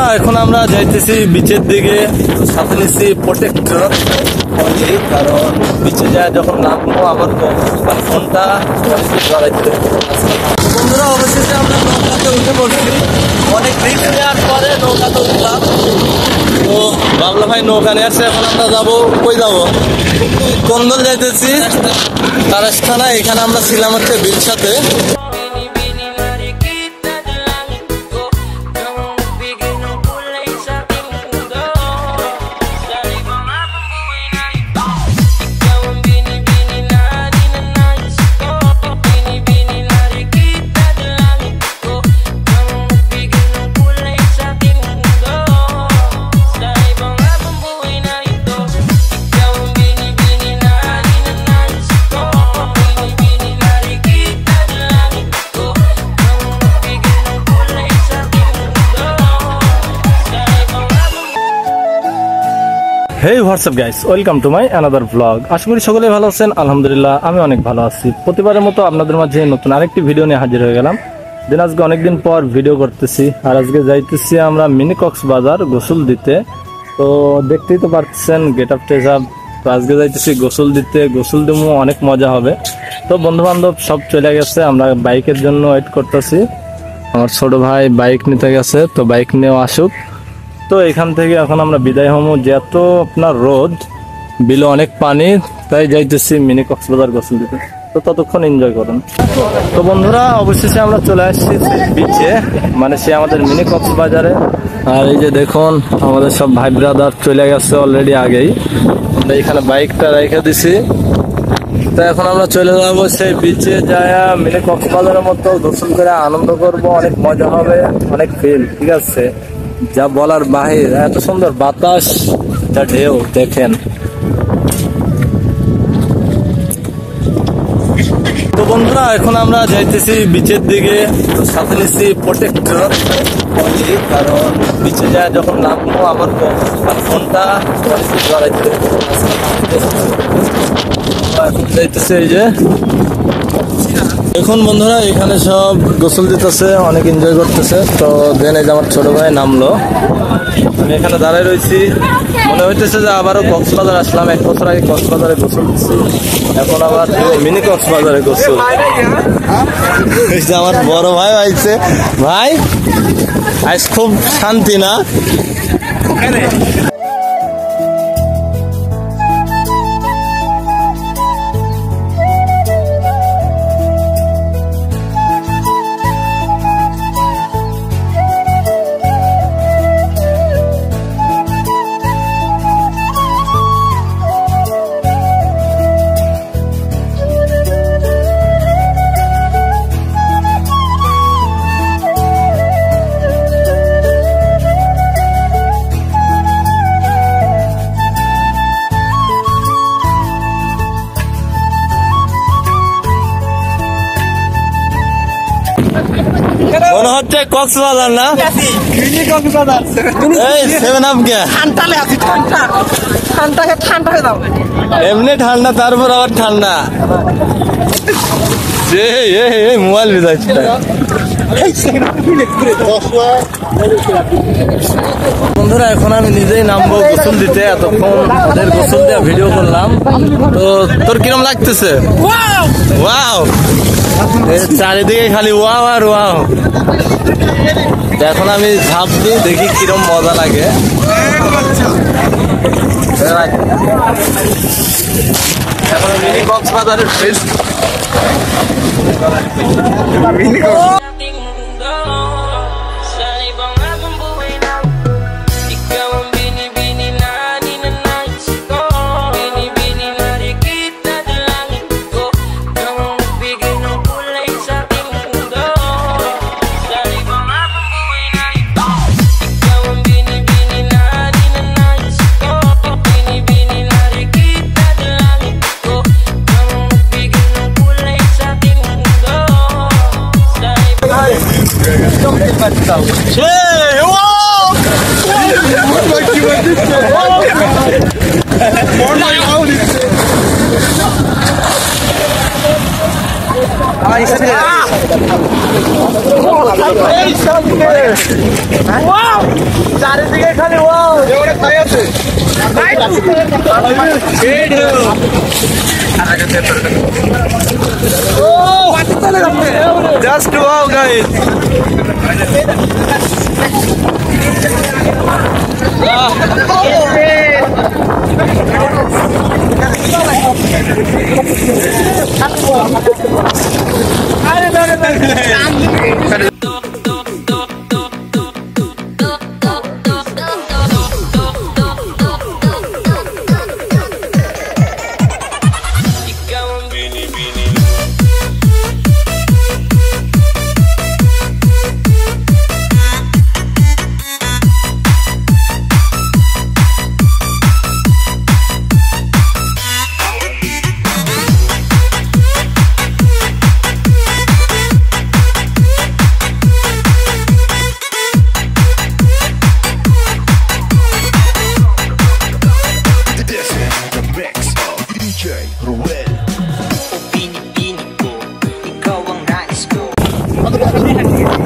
বন্ধুরা এখন আমরা যাইতেছি বিচের দিকে, সাথে নিচ্ছি প্রোটেক্টর, কারণ বিচে যায় যখন নামবো আমার ফোনটা জড়াইতে। বন্ধুরা অবশেষে আমরা নৌকাতে উঠে পড়ছি, অনেক রিস্ক নেওয়ার পরে নৌকাতে উঠলাম। তো বাবলা ভাই নৌকা নিয়ে আসছে, এখন আমরা যাবো, কই যাবো, কন্দল যাইতেছি তারাস থানা। এখানে আমরা ছিলাম হচ্ছে বিলসাতে। Hey WhatsApp guys, welcome to my another blog. আশা করি সকলে ভালো আছেন। আলহামদুলিল্লাহ আমি অনেক ভালো আছি। প্রতিবারের মতো আপনাদের মাঝে নতুন আরেকটি ভিডিও নিয়ে হাজির হয়ে গেলাম। আজকে অনেকদিন পর ভিডিও করতেছি, আর আজকে যাইতেছি আমরা মিনি কক্সবাজার গোসল দিতে। তো দেখতেই তো পাচ্ছেন গেট আপ টেস আপ। তো আজকে যাইতেছি গোসল দিতে, গোসল দিমু, অনেক মজা হবে। তো বন্ধু বান্ধব সব চলে গেছে, আমরা বাইকের জন্য ওয়েট করতেছি। আমার ছোট ভাই বাইক নিতে গেছে, তো বাইক নিয়েও আসুক। তো এখান থেকে এখন আমরা বিদায় হবো, যেহেত আপনার রোদ, বিলে অনেক পানি, তাই যাইতেছি মিনি কক্সবাজার গোসল দিতে। তো ততক্ষণ এনজয় করুন। তো বন্ধুরা অবশেষে আমরা চলে আসছি বিচে, মানে সে আমাদের মিনি কক্সবাজারে। আর এই যে দেখুন আমাদের সব ভাই ব্রাদার চলে গেছে অলরেডি আগেই। আমরা এখানে বাইকটা রেখে দিছি। তো এখন আমরা চলে যাবো সেই বিচে, যায় মিনি কক্সবাজারের মতো গোসল করে আনন্দ করব, অনেক মজা হবে, অনেক ফিল। ঠিক আছে, যা বলার বাহির, এত সুন্দর বাতাস, যা ঢেউ দেখেন। তো বন্ধুরা এখন আমরা যাইতেছি বিচের দিকে, সাথে নিচ্ছি প্রোটেক্টর, কারণ বিচে যায় যখন নামবো আমার ফোনটা জড়াইতে। যাইতেছে এই যে এখন বন্ধুরা এখানে সব গোসল দিতেছে, অনেক এনজয় করতেছে। তো দেন এই যে আমার ছোট ভাই নামলো, আমি এখানে দাঁড়ায় রয়েছি। মনে হইতেছে যে আবারও কক্সবাজার আসলাম। 1 বছর আগে কক্সবাজারে গোসল দিচ্ছি, এখন আবার মিনি কক্সবাজারে গোসল। আমার বড় ভাই আইছে, ভাই আজ খুব শান্তি না? মনে হচ্ছে কক্সবাজার না? এমনি ঠান্ডা, তারপর আবার ঠান্ডা। মোবাইল বিজাচ্ছে। বন্ধুরা এখন আমি নিজেই নামবো গোসল দিতে, এতক্ষণ ওদের গোসল দেওয়া ভিডিও করলাম। তো তোর কিরম লাগতেছে? ওয়াও, চারিদিকে খালি ওয়াও আর ওয়াও। এখন আমি ঝাঁপ দিই, দেখি কিরম মজা লাগে। এখন মিনি কক্সবাজারের ফেস্ট। Wow! চারিদিকে খালি ওয়াও এবারে তাই আছে জাস্ট ওয়াও গাইস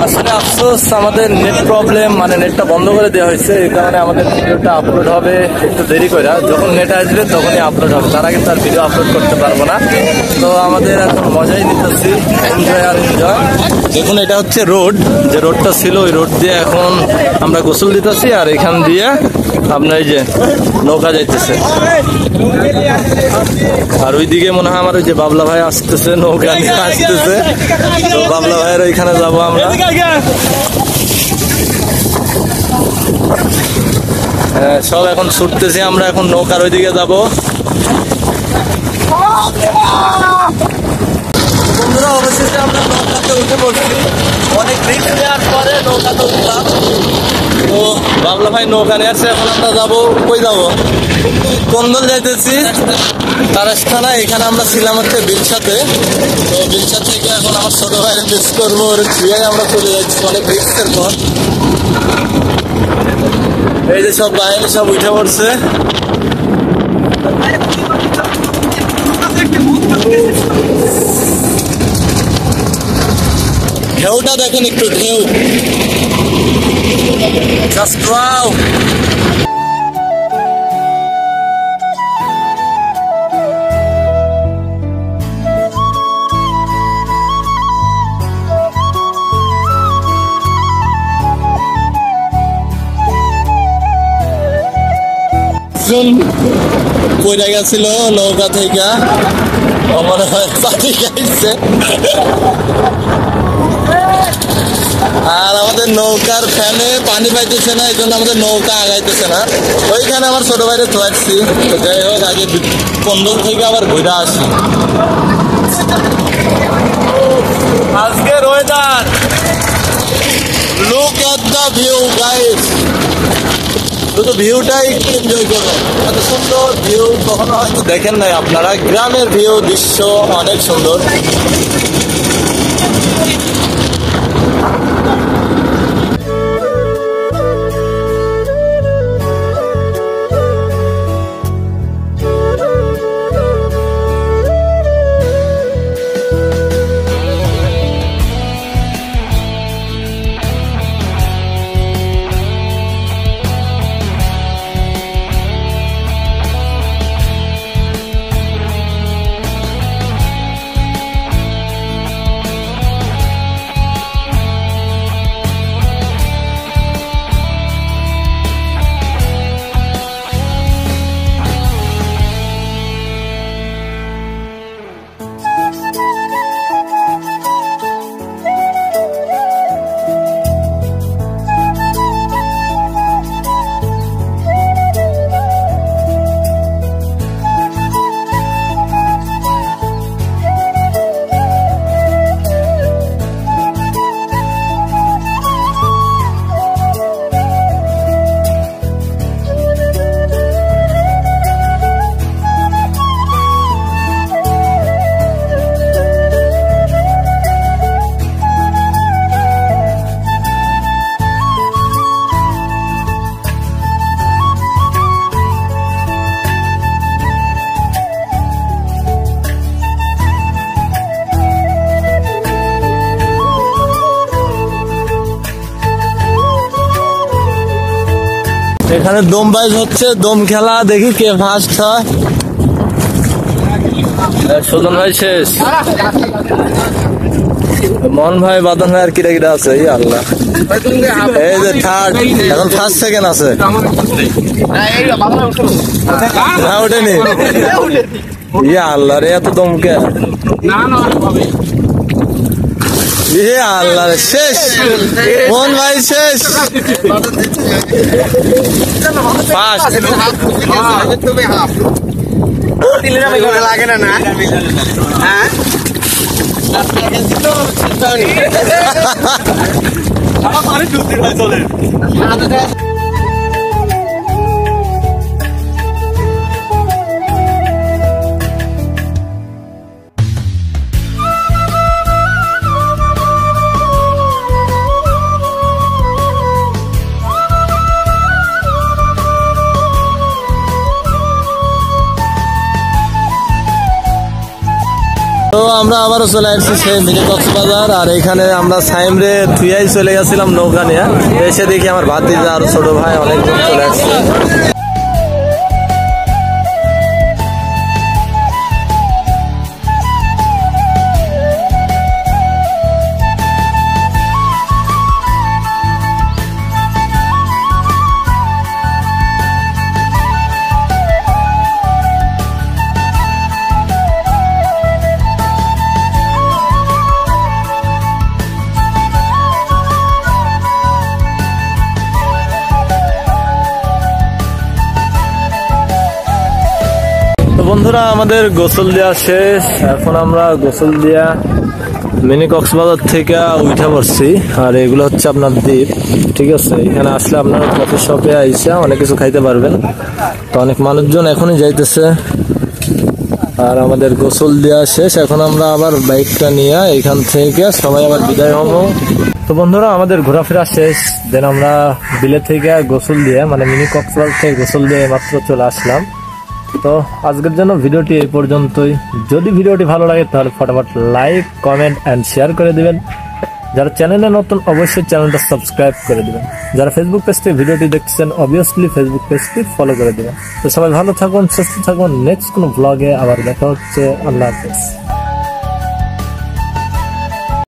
আসলে আফসোস আমাদের নেট প্রবলেম, মানে নেটটা বন্ধ করে দেওয়া হয়েছে, এই কারণে আমাদের ভিডিওটা আপলোড হবে একটু দেরি করে। যখন নেট আসবে তখনই আপলোড হবে, তার আগে তার ভিডিও আপলোড করতে পারবো না। তো আমাদের এখন মজাই নিতেছি, এনজয় আর এনজয়। দেখুন এটা হচ্ছে রোড, যে রোডটা ছিল ওই রোড দিয়ে এখন আমরা গোসল দিতেছি, আর এখান দিয়ে আপনার এই যে নৌকা যাইতেছে। আর ওইদিকে মনে হয় আমার ওই যে বাবলা ভাই আসতেছে, নৌকা নিয়ে আসতেছে। তো বাবলা ভাইয়ের ওইখানে যাবো আমরা। সব এখন ছুটতেছি আমরা, এখন নৌকার ওইদিকে যাবো। বন্ধুরা অবশেষে আমরা নৌকাতে উঠে পড়ছি, অনেক রিস্ক নেওয়ার পরে নৌকাতে উঠলাম। তো বাবলা ভাই নৌকা নিয়ে আসছে, এখন আমরা যাবো, কই যাবো? কন্দল যাইতেছি তারাসখানা। এখানে আমরা ছিলাম হচ্ছে বিলসাতে। তো বিলসা থেকে এখন আমার ছোট ভাইয়ের মিস করবো, ওর ছুঁয়ে আমরা চলে যাচ্ছি অনেক রিস্কের পর। এই যে সব বাহিনী সব উঠে পড়ছে। ঢেউটা দেখেন একটু, ঢেউ জাস্ট ওয়াও। পড়ে গেছিল নৌকা থেকে, মনে হয় পানি খাইছে। আর আমাদের নৌকার ফ্যানে পানি পাইতেছে না, এই জন্য আমাদের নৌকা আগাইতেছে না। ওইখানে আমার ছোট ভাইরে থাকছি। তো যাই হোক, আগে কন্দল থেকে আবার ঘুরে আসি। আজকের weather, look at the view guys. শুধু ভিউটাই একটু এনজয় করবেন, এত সুন্দর ভিউ কখনো হয়তো দেখেন নাই আপনারা। গ্রামের ভিউ, দৃশ্য অনেক সুন্দর। এখানে দম বাইজ হচ্ছে, দম খেলা, দেখি কে ফার্স্ট হয়। সুজন ভাই শেষ, মন ভাই, বাদন ভাই আর কিরা কিরা আছে। ই আল্লাহ, এই যে থার্ড, এখন ফার্স্ট সেকেন্ড আছে না, ওঠেনি। ইয়া আল্লাহ রে, এত দমকে। ইয়ে আল্লাহ রে, শেষ, মন ভাই শেষ, ফার্স্ট। লাগে না না, হ্যাঁ তো আমরা আবারও চলে আসছি সেই মিনি কক্সবাজার। আর এখানে আমরা সাইমরে থুয়াই চলে গেছিলাম নৌকা নিয়ে, এসে দেখি আমার ভাতিজা আর ছোট ভাই অনেক দূর চলে আসছে। বন্ধুরা, আমাদের গোসল দেওয়া শেষ। এখন আমরা গোসল দিয়া মিনি কক্সবাজার থেকে উঠে পড়ছি। আর এগুলো হচ্ছে আপনার দ্বীপ, ঠিক আছে। এখানে আসলে আপনারা কফি শপে আইসা অনেক কিছু খাইতে পারবেন। তো অনেক মানুষজন এখনই যাইতেছে। আর আমাদের গোসল দেওয়া শেষ, এখন আমরা আবার বাইকটা নিয়ে এখান থেকে সবাই আবার বিদায় হবো। তো বন্ধুরা, আমাদের ঘোরাফেরা শেষ। দেন আমরা বিলে থেকে গোসল দিয়ে, মানে মিনি কক্সবাজার থেকে গোসল দিয়ে মাত্র চলে আসলাম। তো আজকের জন্য ভিডিওটি এই পর্যন্তই। যদি ভিডিওটি ভালো লাগে তাহলে ফটাফট লাইক, কমেন্ট এন্ড শেয়ার করে দিবেন। যারা চ্যানেলে নতুন অবশ্যই চ্যানেলটা সাবস্ক্রাইব করে দিবেন। যারা ফেসবুক পেজ থেকে ভিডিওটি দেখছেন অবভিয়াসলি ফেসবুক পেজটি ফলো করে দিবেন। তো সবাই ভালো থাকুন, সুস্থ থাকুন। নেক্সট কোনো ব্লগে আবার দেখা হচ্ছে। আল্লাহ হাফেজ।